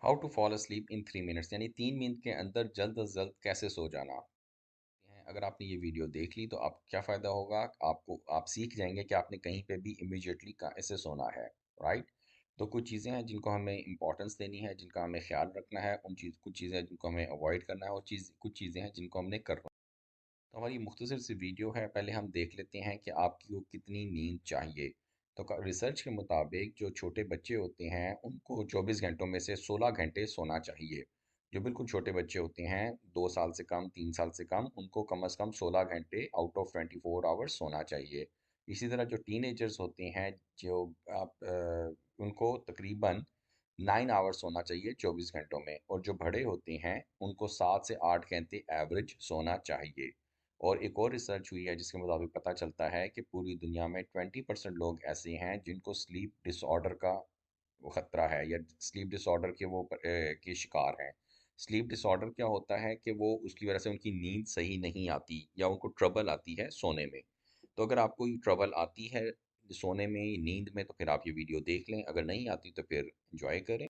How to fall asleep in 3 minutes, यानी 3 minute के अंदर जल्द अज जल्द कैसे सो जाना है। अगर आपने ये वीडियो देख ली तो आप क्या फ़ायदा होगा, आपको आप सीख जाएंगे कि आपने कहीं पे भी इमीडिएटली कैसे सोना है। राइट। तो कुछ चीज़ें हैं जिनको हमें इंपॉर्टेंस देनी है, जिनका हमें ख्याल रखना है, कुछ चीज़ें हैं जिनको हमें अवॉइड करना है, और कुछ चीज़ें हैं जिनको हमने करना है। तो हमारी मुख्तसर सी वीडियो है, पहले हम देख लेते हैं कि आपको कितनी नींद चाहिए। तो रिसर्च के मुताबिक जो छोटे बच्चे होते हैं उनको 24 घंटों में से 16 घंटे सोना चाहिए। जो बिल्कुल छोटे बच्चे होते हैं, 2 साल से कम, 3 साल से कम, उनको कम अज़ कम 16 घंटे आउट ऑफ 24 आवर्स सोना चाहिए। इसी तरह जो टीनेजर्स होते हैं, जो उनको तकरीबन 9 आवर्स सोना चाहिए 24 घंटों में, और जो बड़े होते हैं उनको 7 से 8 घंटे एवरेज सोना चाहिए। और एक और रिसर्च हुई है जिसके मुताबिक पता चलता है कि पूरी दुनिया में 20% लोग ऐसे हैं जिनको स्लीप डिसऑर्डर का वो खतरा है, या स्लीप डिसऑर्डर के के शिकार हैं। स्लीप डिसऑर्डर क्या होता है कि वो उसकी वजह से उनकी नींद सही नहीं आती, या उनको ट्रबल आती है सोने में। तो अगर आपको ये ट्रबल आती है सोने में, नींद में, तो फिर आप ये वीडियो देख लें। अगर नहीं आती तो फिर इंजॉय करें।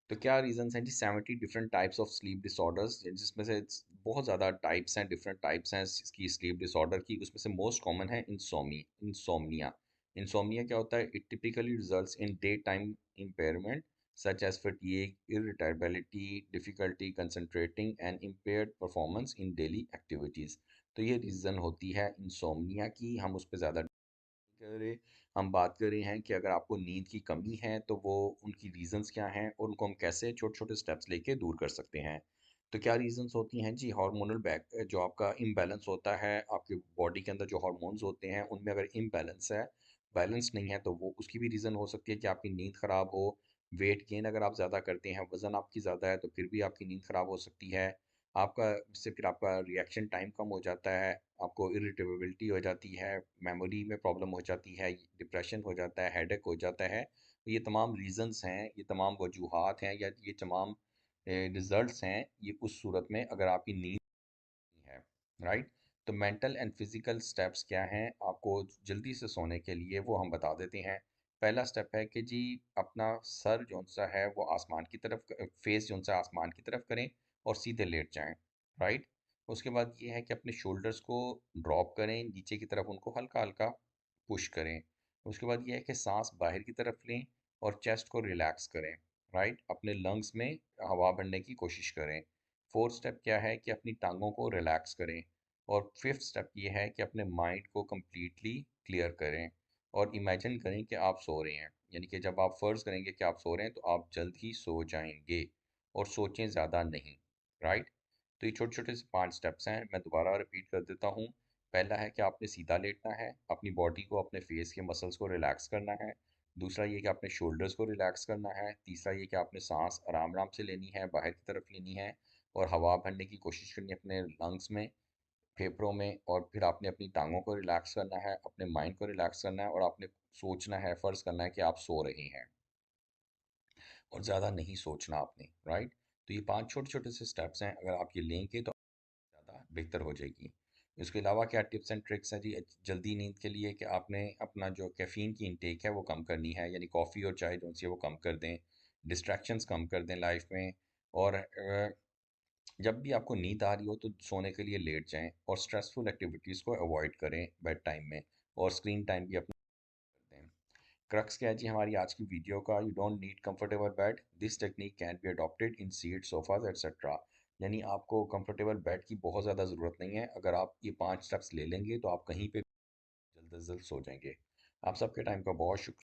तो क्या रीजंस हैं जी? 70 different types of sleep disorders, जिसमें से बहुत ज़्यादा टाइप्स हैं, डिफरेंट टाइप्स हैं इसकी स्लीप डिसऑर्डर की। उसमें से मोस्ट कॉमन है इंसोमनिया। इंसोमनिया क्या होता है? It typically results in day time impairment such as fatigue, irritability, difficulty concentrating and impaired performance in daily activities. तो ये रीज़न होती है इंसोमनिया की। हम उस पर ज़्यादा करें, हम बात कर रहे हैं कि अगर आपको नींद की कमी है तो वो उनकी रीज़न्स क्या हैं, और उनको हम कैसे छोटे-छोटे स्टेप्स लेके दूर कर सकते हैं। तो क्या रीज़न्स होती हैं जी? हार्मोनल जो आपका इम्बैलेंस होता है, आपके बॉडी के अंदर जो हार्मोन्स होते हैं उनमें अगर इम्बैलेंस है, बैलेंस नहीं है, तो वो उसकी भी रीज़न हो सकती है कि आपकी नींद ख़राब हो। वेट गेन अगर आप ज़्यादा करते हैं, वज़न आपकी ज़्यादा है, तो फिर भी आपकी नींद ख़राब हो सकती है। आपका इससे फिर आपका रिएक्शन टाइम कम हो जाता है, आपको इरिटेबिलिटी हो जाती है, मेमोरी में प्रॉब्लम हो जाती है, डिप्रेशन हो जाता है, हेडेक हो जाता है। तो ये तमाम रीज़न्स हैं, ये तमाम वजूहात हैं, या ये तमाम रिज़ल्ट्स हैं, ये उस सूरत में अगर आपकी नींद नहीं है। राइट। तो मेंटल एंड फिज़िकल स्टेप्स क्या हैं आपको जल्दी से सोने के लिए, वो हम बता देते हैं। पहला स्टेप है कि जी, अपना सर जौन सा है वो आसमान की तरफ, फेस जौन सा आसमान की तरफ करें, और सीधे लेट जाएं। राइट। उसके बाद ये है कि अपने शोल्डर्स को ड्रॉप करें नीचे की तरफ, उनको हल्का हल्का पुश करें। उसके बाद ये है कि सांस बाहर की तरफ लें और चेस्ट को रिलैक्स करें। राइट। अपने लंग्स में हवा भरने की कोशिश करें। फोर्थ स्टेप क्या है कि अपनी टांगों को रिलैक्स करें। और फिफ्थ स्टेप ये है कि अपने माइंड को कम्प्लीटली क्लियर करें, और इमेजिन करें कि आप सो रहे हैं। यानी कि जब आप फ़र्ज़ करेंगे कि आप सो रहे हैं तो आप जल्द ही सो जाएंगे, और सोचें ज़्यादा नहीं। राइट। तो ये छोटे छोटे से 5 स्टेप्स हैं, मैं दोबारा रिपीट कर देता हूँ। पहला है कि आपने सीधा लेटना है, अपनी बॉडी को, अपने फेस के मसल्स को रिलैक्स करना है। दूसरा ये कि आपने शोल्डर्स को रिलैक्स करना है। तीसरा ये कि आपने सांस आराम आराम से लेनी है, बाहर की तरफ लेनी है, और हवा भरने की कोशिश करनी है अपने लंग्स में, फेफड़ों में। और फिर आपने अपनी टांगों को रिलैक्स करना है, अपने माइंड को रिलैक्स करना है, और आपने सोचना है, फ़र्ज़ करना है कि आप सो रहे हैं, और ज़्यादा नहीं सोचना आपने। राइट। तो ये 5 छोटे-छोटे से स्टेप्स हैं, अगर आप ये लेंगे तो ज़्यादा बेहतर हो जाएगी। इसके अलावा क्या टिप्स एंड ट्रिक्स हैं जी जल्दी नींद के लिए? कि आपने अपना जो कैफ़ीन की इंटेक है वो कम करनी है, यानी कॉफ़ी और चाय जो सी है वो कम कर दें। डिस्ट्रैक्शंस कम कर दें लाइफ़ में। और जब भी आपको नींद आ रही हो तो सोने के लिए लेट जाएँ, और स्ट्रेसफुल एक्टिविटीज़ को अवॉइड करें बेड टाइम में, और स्क्रीन टाइम भी अपना करते हैं। क्रक्स क्या है जी हमारी आज की वीडियो का? You don't need comfortable bed, this technique can be adopted in seat, sofas etcetera. यानी आपको कंफर्टेबल बेड की बहुत ज़्यादा ज़रूरत नहीं है। अगर आप ये 5 स्टेप्स ले लेंगे तो आप कहीं पे जल्द अज जल्द सो जाएंगे। आप सबके टाइम का बहुत शुक्रिया।